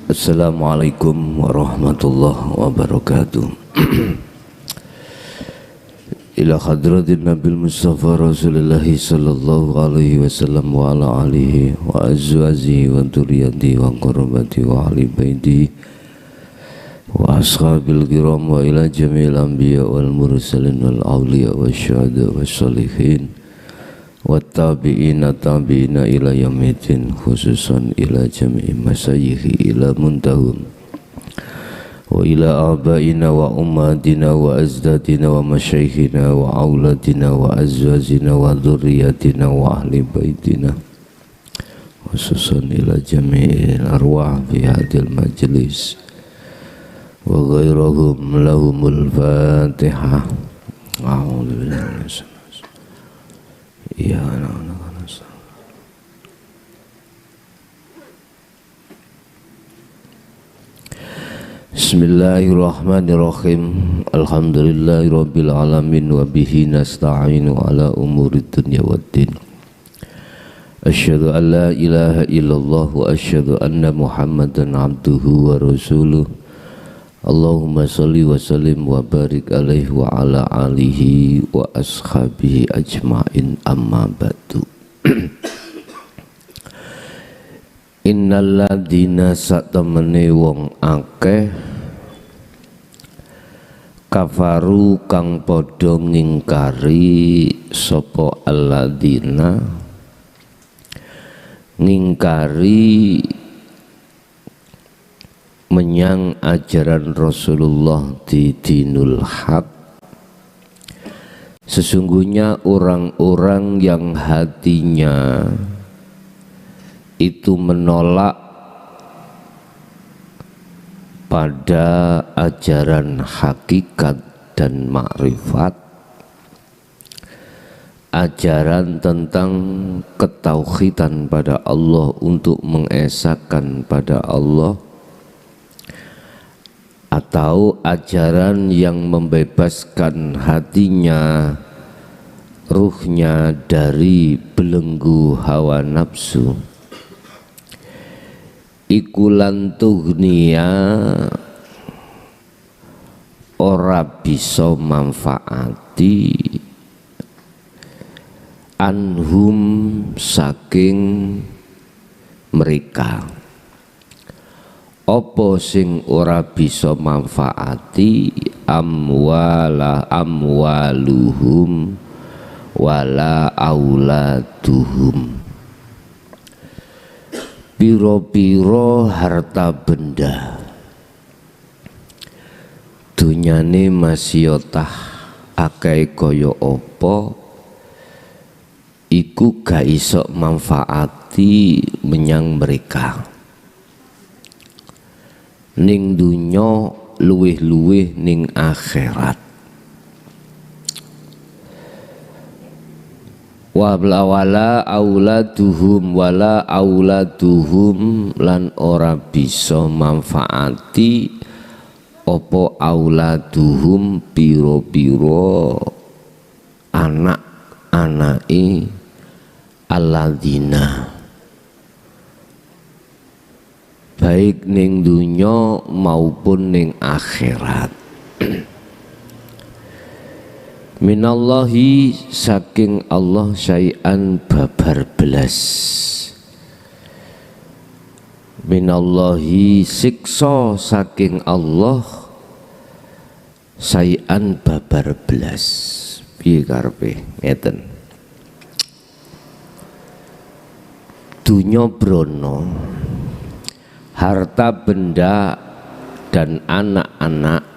Assalamualaikum warahmatullahi wabarakatuh. Ila hadratin Nabil Mustafa Rasulullah sallallahu alaihi wasallam wa ala alihi wa azwajihi wa dzurriyyatihi wa qurrabati wa ahli baiti wa ashabil kiram wa ila jami'il anbiya wal mursalin wal awliya wa syuhada wa sholihin wa tabi'ina tabi'ina ila yaumiddin, khususan ila jami'i masyayikhi ila muntahum wa ila abaina wa ummatina wa azdadina wa masyayikhina wa auladina wa azwajina wa dzurriyyatina wa ahli baitina, khususan ila jami'il arwah fi hadil majlis wa ghairahum lahumul fatihah. A'udzu billahi ya Bismillahirrahmanirrahim. Alhamdulillahirabbil alamin wa bihi nasta'inu ala umurid dunya waddin. Asyhadu an la ilaha illallah wa asyhadu anna Muhammadan abduhu wa rasuluh. Allahumma sholli wa sallim wa barik alaihi wa ala alihi wa ashabihi ajma'in, amma ba'du. Innal ladina satemene wong akeh kafaru kang padha ngingkari sapa alladina, ngingkari menyang ajaran Rasulullah di dinul haq. Sesungguhnya orang-orang yang hatinya itu menolak pada ajaran hakikat dan makrifat, ajaran tentang ketauhidan pada Allah, untuk mengesahkan pada Allah, atau ajaran yang membebaskan hatinya, ruhnya dari belenggu hawa nafsu. Ikulan tughniya ora bisa manfaati anhum saking mereka. Apa sing ora bisa manfaati amwaluhum wala auladuhum, piro-piro harta benda dunyane masyotah akeh kaya apa, iku gak iso manfaati menyang mereka. Ning dunya luwih-luwih ning akhirat. Wala auladuhum lan ora bisa manfaati opo auladuhum piro-piro anak-anake alladzina, baik ning dunya maupun ning akhirat. Minallahi saking Allah syai'an babar belas. Minallahi siksa saking Allah syai'an babar belas. Piye karepe? Ngeten. Dunya brono, harta benda dan anak-anak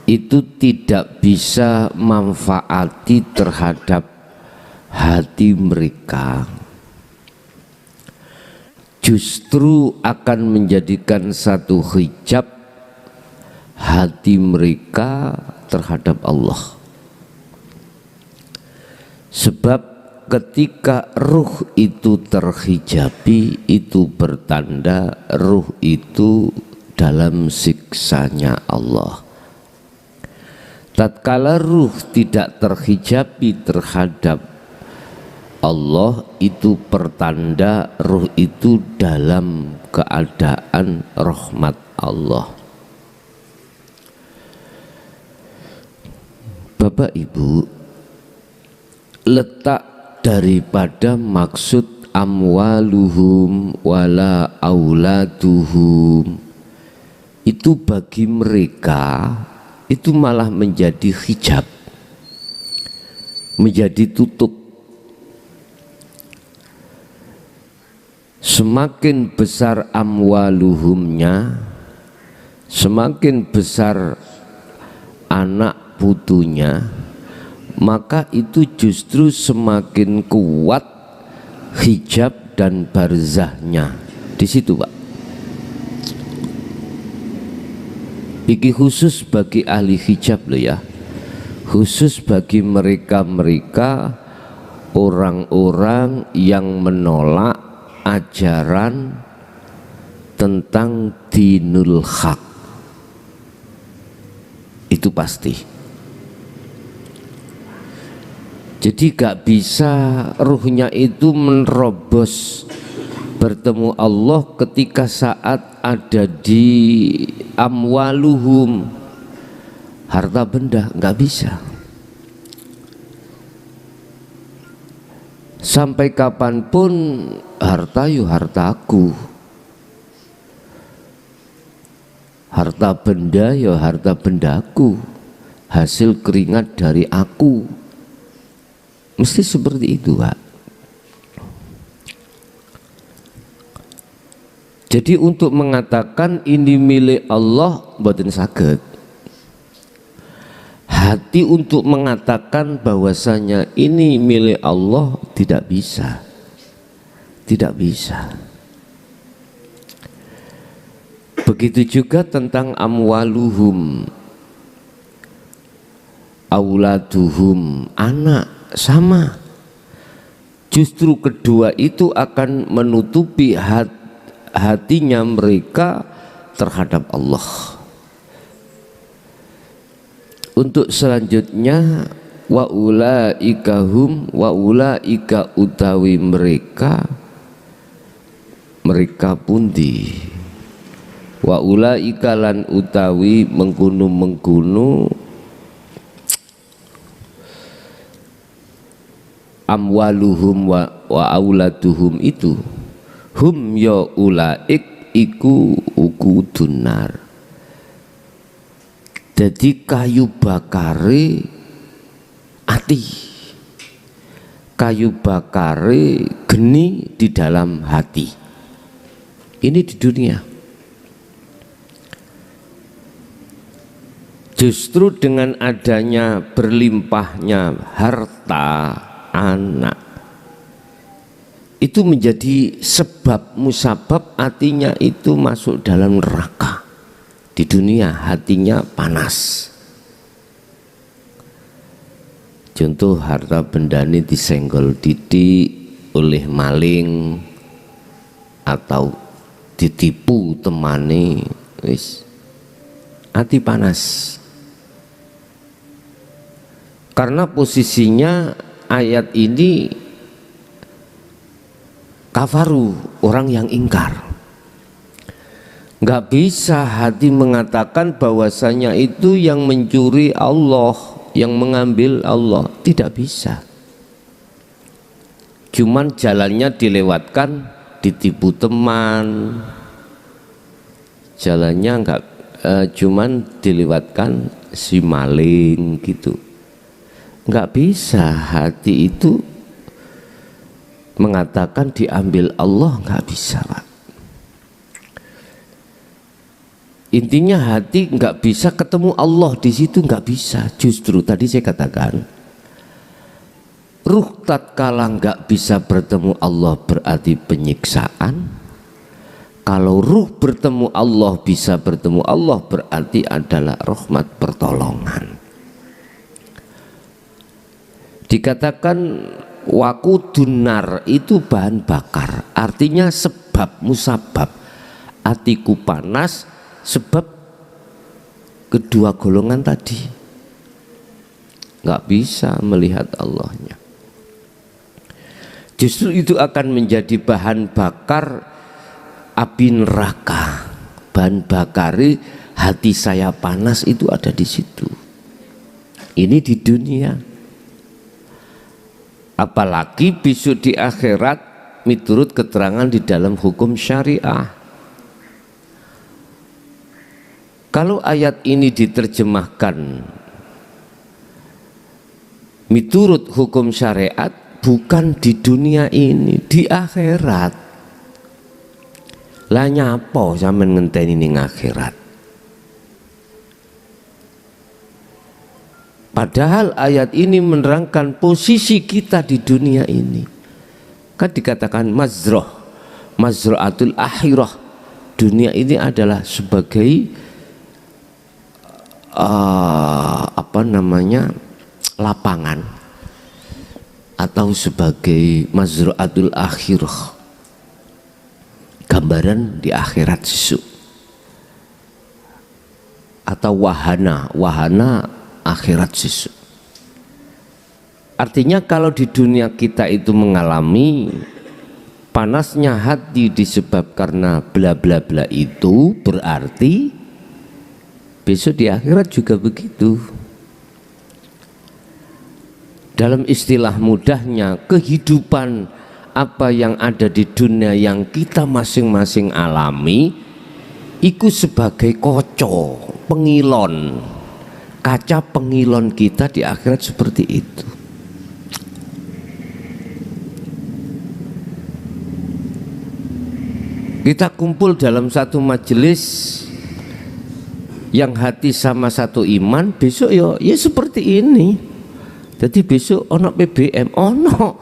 itu tidak bisa manfaati terhadap hati mereka, justru akan menjadikan satu hijab hati mereka terhadap Allah. Sebab ketika ruh itu terhijabi, itu bertanda ruh itu dalam siksanya Allah. Tatkala ruh tidak terhijabi terhadap Allah itu pertanda ruh itu dalam keadaan rahmat Allah. Bapak Ibu, letak daripada maksud amwaluhum wala auladuhum itu bagi mereka itu malah menjadi hijab, menjadi tutup. Semakin besar amwaluhumnya, semakin besar anak putunya, maka itu justru semakin kuat hijab dan barzahnya di situ, Pak. Iki khusus bagi ahli hijab loh ya, khusus bagi mereka-mereka orang-orang yang menolak ajaran tentang dinul haq. Itu pasti. Jadi gak bisa ruhnya itu menerobos bertemu Allah ketika saat ada di amwaluhum, harta benda, gak bisa. Sampai kapanpun harta yo hartaku, harta benda yo harta bendaku, hasil keringat dari aku. Mesti seperti itu, Pak. Jadi untuk mengatakan ini milik Allah mboten saged. Hati untuk mengatakan bahwasanya ini milik Allah tidak bisa. Tidak bisa. Begitu juga tentang amwaluhum, auladuhum, anak, sama. Justru kedua itu akan menutupi hatinya mereka terhadap Allah. Untuk selanjutnya, wa ulaika hum, wa ulaika utawi mereka pundi, wa ulaika lan utawi mengkono amwaluhum wa auladuhum itu, hum ya ulaik iku ukudunar. Jadi kayu bakare ati, kayu bakare geni di dalam hati. Ini di dunia. Justru dengan adanya berlimpahnya harta anak, itu menjadi sebab musabab hatinya itu masuk dalam neraka. Di dunia hatinya panas. Contoh harta benda ini disenggol didik oleh maling atau ditipu temani, wis hati panas. Karena posisinya ayat ini kafaru, orang yang ingkar. Nggak bisa hati mengatakan bahwasanya itu yang mencuri Allah, yang mengambil Allah, tidak bisa. Cuman jalannya dilewatkan, ditipu teman, jalannya nggak cuman dilewatkan si maling gitu. Nggak bisa hati itu mengatakan diambil Allah, nggak bisa, Pak. Intinya hati nggak bisa ketemu Allah di situ, nggak bisa. Justru tadi saya katakan, ruh tatkala nggak bisa bertemu Allah berarti penyiksaan. Kalau ruh bertemu Allah, bisa bertemu Allah, berarti adalah rahmat pertolongan. Dikatakan wakudunar itu bahan bakar, artinya sebab musabab. Hatiku panas sebab kedua golongan tadi, nggak bisa melihat Allahnya. Justru itu akan menjadi bahan bakar api neraka. Bahan bakari hati saya panas itu ada di situ. Ini di dunia. Apalagi besok di akhirat miturut keterangan di dalam hukum syariah. Kalau ayat ini diterjemahkan miturut hukum syariat, bukan di dunia ini, di akhirat. Lah nyapo sampean ngenteni ning akhirat. Padahal ayat ini menerangkan posisi kita di dunia ini. Kan dikatakan mazra'atul akhirah. Dunia ini adalah sebagai lapangan atau sebagai mazra'atul akhirah, gambaran di akhirat sesuk, atau wahana akhirat sesuk. Artinya kalau di dunia kita itu mengalami panasnya hati disebab karena bla bla bla, itu berarti besok di akhirat juga begitu. Dalam istilah mudahnya, kehidupan apa yang ada di dunia yang kita masing-masing alami itu sebagai koco, pengilon, kaca pengilon kita di akhirat seperti itu. Kita kumpul dalam satu majelis yang hati sama satu iman, besok ya seperti ini. Jadi besok ono PBM, ono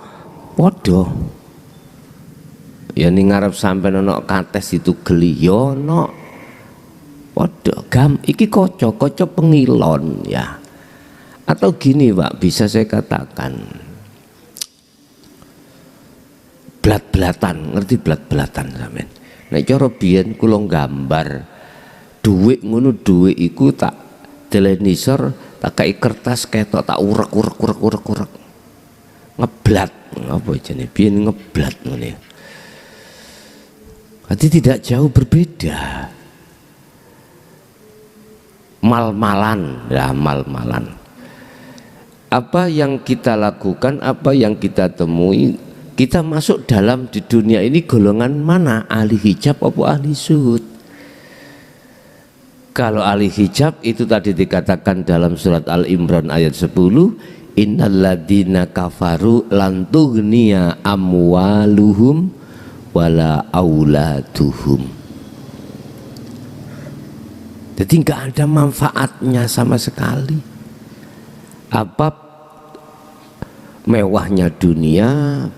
podo. Ya ning ngarep sampean ono kates itu geli, ya ono podo. Iki koco pengilon ya. Atau gini Pak, bisa saya katakan, blat-blatan, ngerti blat-blatan sampean? Nek cara biyen kula gambar dhuwit ngono, dhuwit iku tak telenisor, tak kai kertas ketok, tak urek ngeblat, apa jenenge biyen ngeblat ngene. Jadi tidak jauh berbeda. Mal-malan. Apa yang kita lakukan, apa yang kita temui, kita masuk dalam di dunia ini golongan mana? Ahli hijab apa ahli zuhud? Kalau ahli hijab itu tadi dikatakan dalam surat Al-Imran ayat 10, innalladzina kafaru lan tughniya amwaluhum wala auladuhum. Jadi nggak ada manfaatnya sama sekali. Apa mewahnya dunia,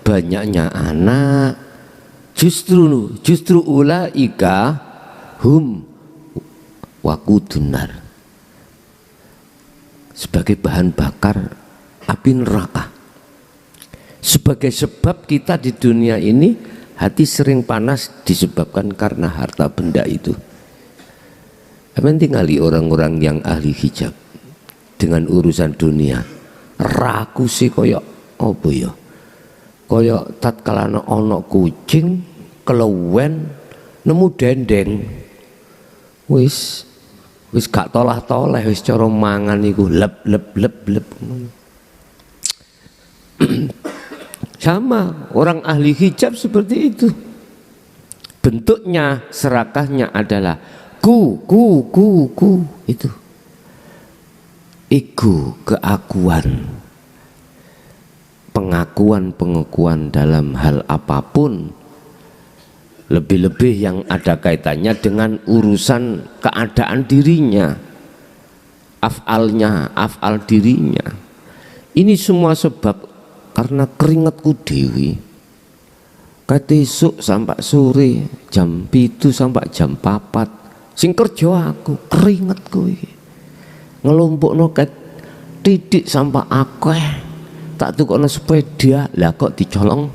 banyaknya anak, justru ulaika hum wakudunar, sebagai bahan bakar api neraka. Sebagai sebab kita di dunia ini hati sering panas disebabkan karena harta benda itu. Amin, tinggali orang-orang yang ahli hijab dengan urusan dunia, raku sih koyok apa ya, koyok tatkala ono kucing keluwen nemu dendeng, wis gak tolah-toleh, wis cara mangan iku lep. Sama orang ahli hijab seperti itu. Bentuknya, serakahnya adalah ku itu. Ego, keakuan, pengakuan dalam hal apapun, lebih-lebih yang ada kaitannya dengan urusan keadaan dirinya, afal dirinya. Ini semua sebab karena keringatku dewi. Kate esuk sampai sore, jam 7 sampai jam 4, sing kerja aku keringatku iki. Ngelompokno ket titik sampai akeh, tak tukokno sepeda, lah kok dicolong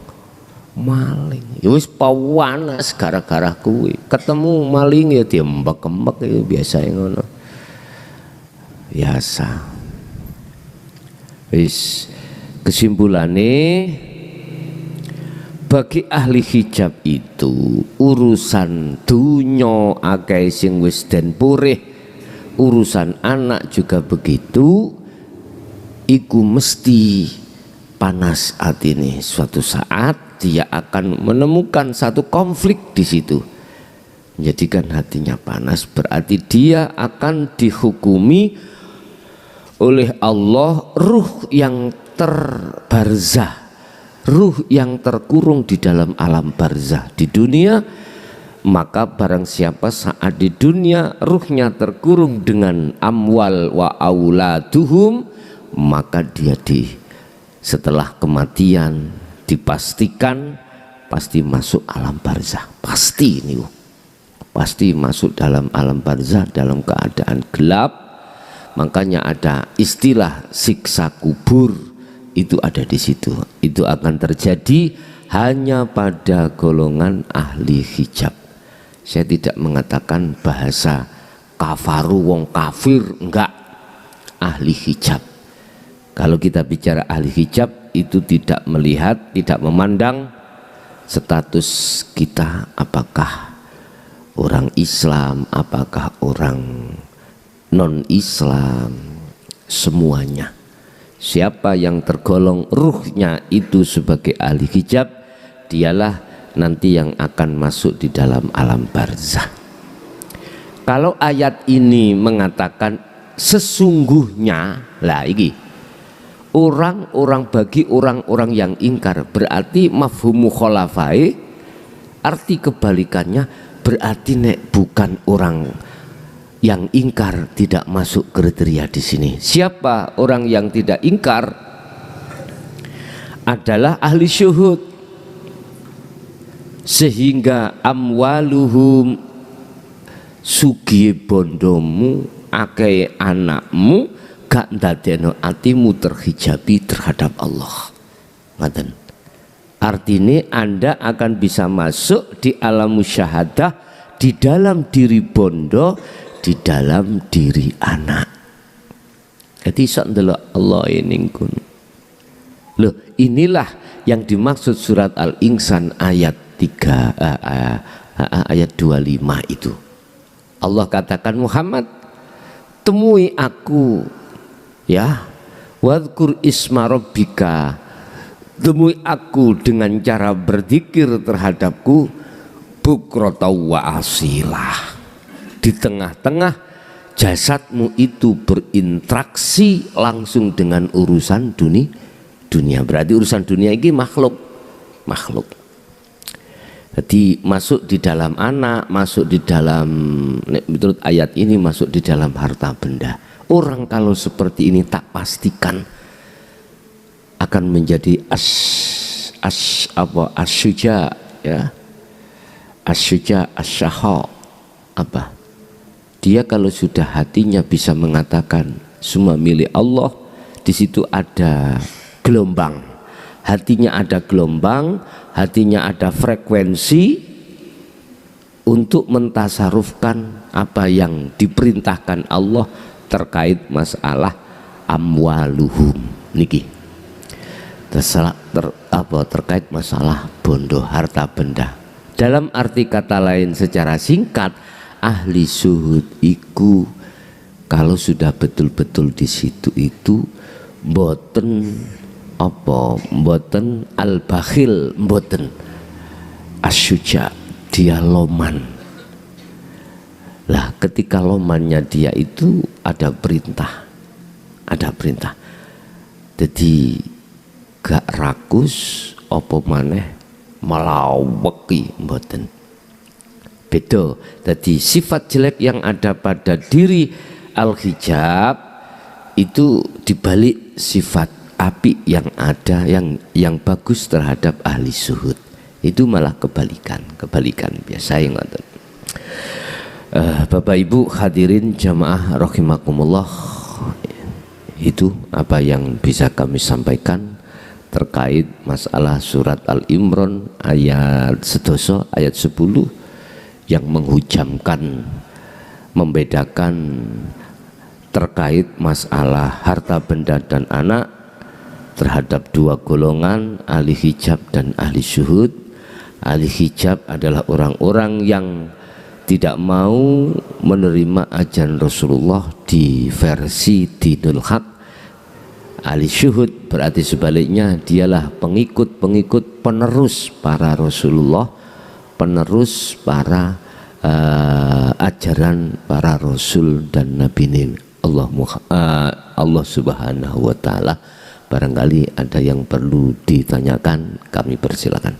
maling. Ya wis pawanas gara-gara kuwi. Ketemu maling ya diembek-embek, ya biasa ngono. Biasa. Wis, kesimpulane Bagi ahli hijab itu urusan dunya akeh sing wis den purih, urusan anak juga begitu, iku mesti panas atine. Suatu saat dia akan menemukan satu konflik di situ. Menjadikan hatinya panas berarti dia akan dihukumi oleh Allah ruh yang terbarzah, ruh yang terkurung di dalam alam barzah di dunia. Maka barang siapa saat di dunia ruhnya terkurung dengan amwal wa auladuhum, maka dia setelah kematian dipastikan pasti masuk alam barzah. Pasti ini, pasti masuk dalam alam barzah dalam keadaan gelap. Makanya ada istilah siksa kubur, itu ada di situ. Itu akan terjadi hanya pada golongan ahli hijab. Saya tidak mengatakan bahasa kafaru wong kafir, enggak, ahli hijab. Kalau kita bicara ahli hijab itu tidak melihat, tidak memandang status kita apakah orang Islam, apakah orang non-Islam, semuanya. Siapa yang tergolong ruhnya itu sebagai ahli hijab, dialah nanti yang akan masuk di dalam alam barzah. Kalau ayat ini mengatakan sesungguhnya, lah ini orang-orang, bagi orang-orang yang ingkar, berarti mafhum mukhalafai, arti kebalikannya berarti nek bukan orang yang ingkar tidak masuk kriteria di sini. Siapa orang yang tidak ingkar? Adalah ahli syuhud. Sehingga amwaluhum, sugihe bondomu, akeh anakmu gak ndadekno atimu terhijabi terhadap Allah. Ngaten. Artinya Anda akan bisa masuk di alam musyahadah, di dalam diri bondo, di dalam diri anak. Jadi sok ndelok Allah ini kun. Loh, inilah yang dimaksud surat Al-Insan ayat 3 ayat 25 itu. Allah katakan, Muhammad, temui aku ya, wadhkur isma rabbika, temui aku dengan cara berzikir terhadapku bukrata wa asilah. Di tengah-tengah jasadmu itu berinteraksi langsung dengan urusan dunia. Berarti urusan dunia ini makhluk. Jadi masuk di dalam anak, masuk di dalam, menurut ayat ini masuk di dalam harta benda. Orang kalau seperti ini tak pastikan akan menjadi asyuja ya, asyuja asyaha apa? Dia kalau sudah hatinya bisa mengatakan semua milik Allah, di situ ada gelombang, hatinya ada gelombang, hatinya ada frekuensi untuk mentasarufkan apa yang diperintahkan Allah terkait masalah amwaluhum niki. Terkait masalah bondo, harta benda. Dalam arti kata lain secara singkat, ahli syuhud iku kalau sudah betul-betul di situ itu mboten al-bakhil, mboten asyuja, dia loman. Lah ketika lomannya dia itu ada perintah. Jadi gak rakus apa maneh melaweki, mboten. Beda. Jadi sifat jelek yang ada pada diri al-hijab itu dibalik sifat api yang ada, yang bagus terhadap ahli syuhud. Itu malah kebalikan biasa yang ngoten. Bapak Ibu hadirin jamaah rahimakumullah, itu apa yang bisa kami sampaikan terkait masalah surat Al-Imran ayat 10 yang menghujamkan, membedakan terkait masalah harta benda dan anak terhadap dua golongan, ahli hijab dan ahli syuhud. Ahli hijab adalah orang-orang yang tidak mau menerima ajaran Rasulullah di versi dinul haq. Ahli syuhud berarti sebaliknya, dialah pengikut-pengikut penerus para Rasulullah, penerus para ajaran para Rasul dan Nabi Allah Subhanahu wa Ta'ala. Barangkali ada yang perlu ditanyakan, kami persilakan.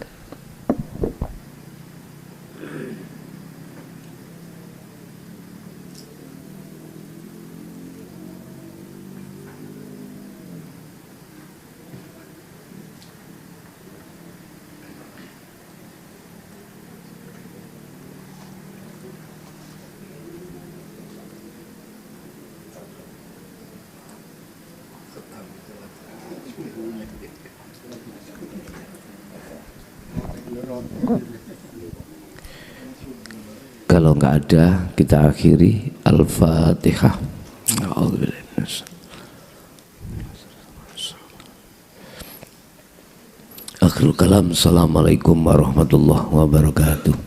Kalau nggak ada, kita akhiri. Al-Fatihah. Akhirul kalam. Assalamualaikum warahmatullahi wabarakatuh.